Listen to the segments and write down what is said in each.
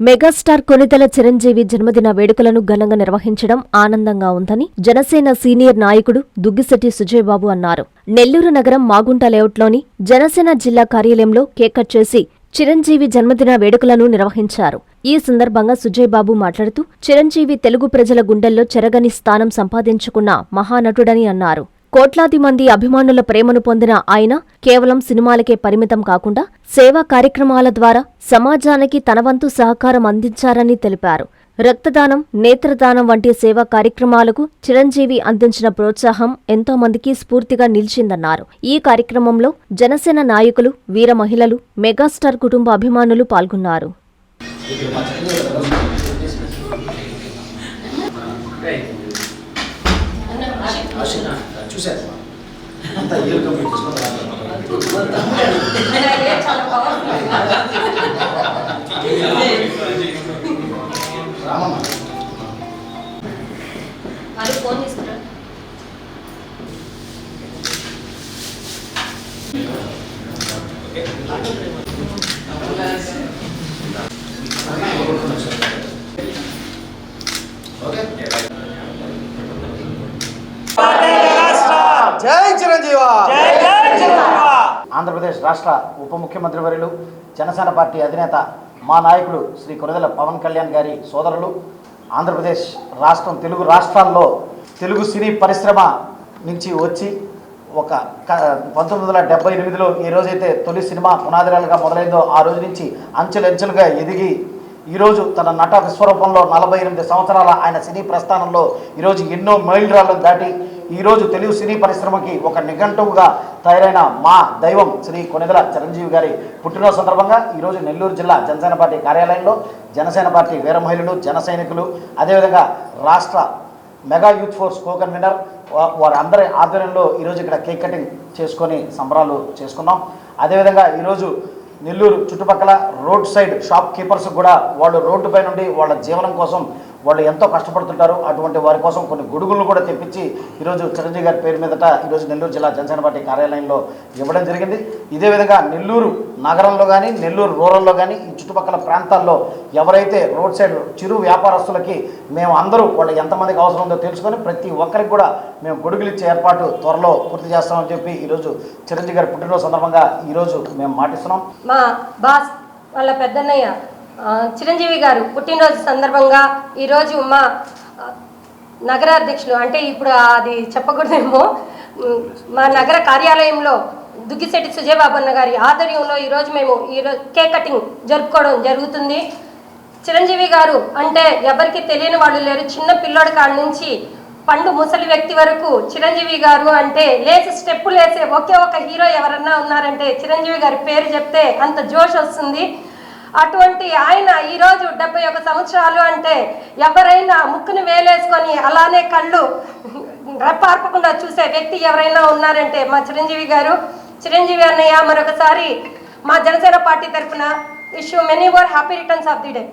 Megastar Konidela Chiranjeevi జన్మదిన వేడుకలను ఘనంగా నిర్వహించడం ఆనందంగా ఉందని జనసేన సీనియర్ నాయకుడు దుగ్గిశెట్టి సుజయబాబు అన్నారు. నెల్లూరు నగరం మాగుంట లేఅవుట్లోని జనసేన జిల్లా కార్యాలయంలో కేక్ కట్ చేసి చిరంజీవి జన్మదిన వేడుకలను నిర్వహించారు. ఈ సందర్భంగా సుజయబాబు మాట్లాడుతూ చిరంజీవి తెలుగు ప్రజల గుండెల్లో చెరగని స్థానం సంపాదించుకున్న మహానటుడని అన్నారు. కోట్లాది మంది అభిమానుల ప్రేమను పొందిన ఆయన కేవలం సినిమాలకే పరిమితం కాకుండా సేవా కార్యక్రమాల ద్వారా సమాజానికి తన వంతు సహకారం అందించారని తెలిపారు. రక్తదానం, నేత్రదానం వంటి సేవా కార్యక్రమాలకు చిరంజీవి అందించిన ప్రోత్సాహం ఎంతో మందికి స్ఫూర్తిగా నిలిచిందన్నారు. ఈ కార్యక్రమంలో జనసేన నాయకులు, వీర మహిళలు, మెగాస్టార్ కుటుంబ అభిమానులు పాల్గొన్నారు. జై చిరంజీవ. ఆంధ్రప్రదేశ్ రాష్ట్ర ఉప ముఖ్యమంత్రి వర్యులు, జనసేన పార్టీ అధినేత మా నాయకుడు శ్రీ కొనిదెల పవన్ కళ్యాణ్ గారి సోదరులు, ఆంధ్రప్రదేశ్ రాష్ట్రం తెలుగు రాష్ట్రాల్లో తెలుగు సినీ పరిశ్రమ నుంచి వచ్చి ఒక 1978లో ఏ రోజైతే తొలి సినిమా పునాదిరాలుగా మొదలైందో ఆ రోజు నుంచి అంచెలంచెలుగా ఎదిగి ఈరోజు తన నట విశ్వరూపంలో 48 సంవత్సరాల ఆయన సినీ ప్రస్థానంలో ఈరోజు ఎన్నో మైలురాళ్లను దాటి ఈరోజు తెలుగు సినీ పరిశ్రమకి ఒక నిఘంటువుగా తయారైన మా దైవం శ్రీ కొనిదెల చిరంజీవి గారి పుట్టినరోజు సందర్భంగా ఈరోజు నెల్లూరు జిల్లా జనసేన పార్టీ కార్యాలయంలో జనసేన పార్టీ వీర మహిళలు, జన సైనికులు, అదేవిధంగా రాష్ట్ర mega youth force co convener వారందరి ఆధ్వర్యంలో ఈరోజు ఇక్కడ కేక్ కటింగ్ చేసుకొని సంబరాలు చేసుకున్నాం. అదేవిధంగా ఈరోజు నెల్లూరు చుట్టుపక్కల రోడ్ సైడ్ షాప్ కీపర్స్ కూడా వాళ్ళు రోడ్డుపై నుండి వాళ్ళ జీవనం కోసం వాళ్ళు ఎంతో కష్టపడుతుంటారు. అటువంటి వారి కోసం కొన్ని గొడుగులను కూడా తెప్పించి ఈరోజు చిరంజీవి గారి పేరు మీదట ఈరోజు నెల్లూరు జిల్లా జనసేన పార్టీ కార్యాలయంలో ఇవ్వడం జరిగింది. ఇదే విధంగా నెల్లూరు నగరంలో కానీ, నెల్లూరు రూరల్లో కానీ, ఈ చుట్టుపక్కల ప్రాంతాల్లో ఎవరైతే రోడ్ సైడ్ చిరు వ్యాపారస్తులకి మేము అందరూ వాళ్ళు ఎంతమందికి అవసరం ఉందో తెలుసుకొని ప్రతి ఒక్కరికి కూడా మేము గొడుగులు ఇచ్చే ఏర్పాటు త్వరలో పూర్తి చేస్తామని చెప్పి ఈరోజు చిరంజీవి గారి పుట్టినరోజు సందర్భంగా ఈరోజు మేము మాటిస్తున్నాం. మా బాస్ వాళ్ళ పెద్దన్నయ్య చిరంజీవి గారు పుట్టినరోజు సందర్భంగా ఈరోజు మా నగరాధ్యక్షులు, అంటే ఇప్పుడు అది చెప్పకూడదేమో, మా నగర కార్యాలయంలో దుగ్గిశెట్టి సుజయబాబు అన్న గారి ఆధ్వర్యంలో ఈరోజు మేము కేక్ కటింగ్ జరుపుకోవడం జరుగుతుంది. చిరంజీవి గారు అంటే ఎవరికి తెలియని వాళ్ళు లేరు. చిన్న పిల్లోడి కాడి నుంచి పండు ముసలి వ్యక్తి వరకు చిరంజీవి గారు అంటే స్టెప్పులు వేసే ఒకే ఒక హీరో ఎవరన్నా ఉన్నారంటే చిరంజీవి గారి పేరు చెప్తే అంత జోష్ వస్తుంది. అటువంటి ఆయన ఈరోజు 71 సంవత్సరాలు అంటే ఎవరైనా ముక్కుని వేలేసుకొని అలానే కళ్ళు రెప్పార్పకుండా చూసే వ్యక్తి ఎవరైనా ఉన్నారంటే మా చిరంజీవి గారు. చిరంజీవి అన్నయ్య మరొకసారి మా జనసేన పార్టీ తరఫున wish you many more happy returns of the day.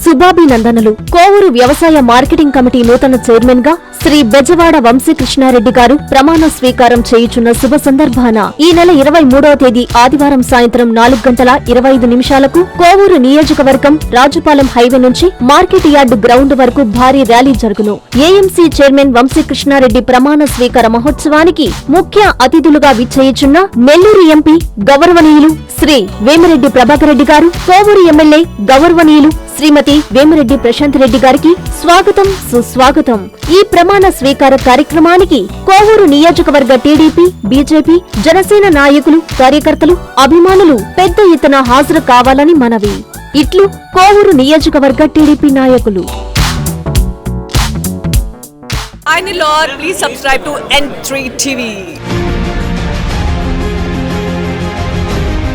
శుభాభినందనలు. కోవూరు వ్యవసాయ మార్కెటింగ్ కమిటీ నూతన చైర్మన్ గా శ్రీ బెజవాడ వంశీకృష్ణారెడ్డి గారు ప్రమాణ స్వీకారం చేయుచున్న శుభ సందర్భాన ఈ నెల 23వ తేదీ ఆదివారం సాయంత్రం 4:25 కోవూరు నియోజకవర్గం రాజుపాలెం హైవే నుంచి మార్కెట్ యార్డు గ్రౌండ్ వరకు భారీ ర్యాలీ జరుగును. ఏఎంసీ చైర్మన్ వంశీకృష్ణారెడ్డి ప్రమాణ స్వీకార మహోత్సవానికి ముఖ్య అతిథులుగా విచ్చేయుచున్న నెల్లూరు ఎంపీ గౌరవనీయులు శ్రీ వేమిరెడ్డి ప్రభాకర్ రెడ్డి గారు, కోవూరు ఎమ్మెల్యే గౌరవనీయులు శ్రీమతి వేమిరెడ్డి ప్రశాంత్ రెడ్డి గారికి స్వాగతం, సుస్వాగతం. ఈ ప్రమాణ స్వీకార కార్యక్రమానికి కోవూరు నియోజకవర్గ టీడీపీ, బీజేపీ, జనసేన నాయకులు, కార్యకర్తలు, అభిమానులు పెద్ద ఎత్తున హాజరు కావాలని మనవి. ఇట్లు కోవూరు నియోజకవర్గ టీడీపీ నాయకులు. Please subscribe to N3 TV.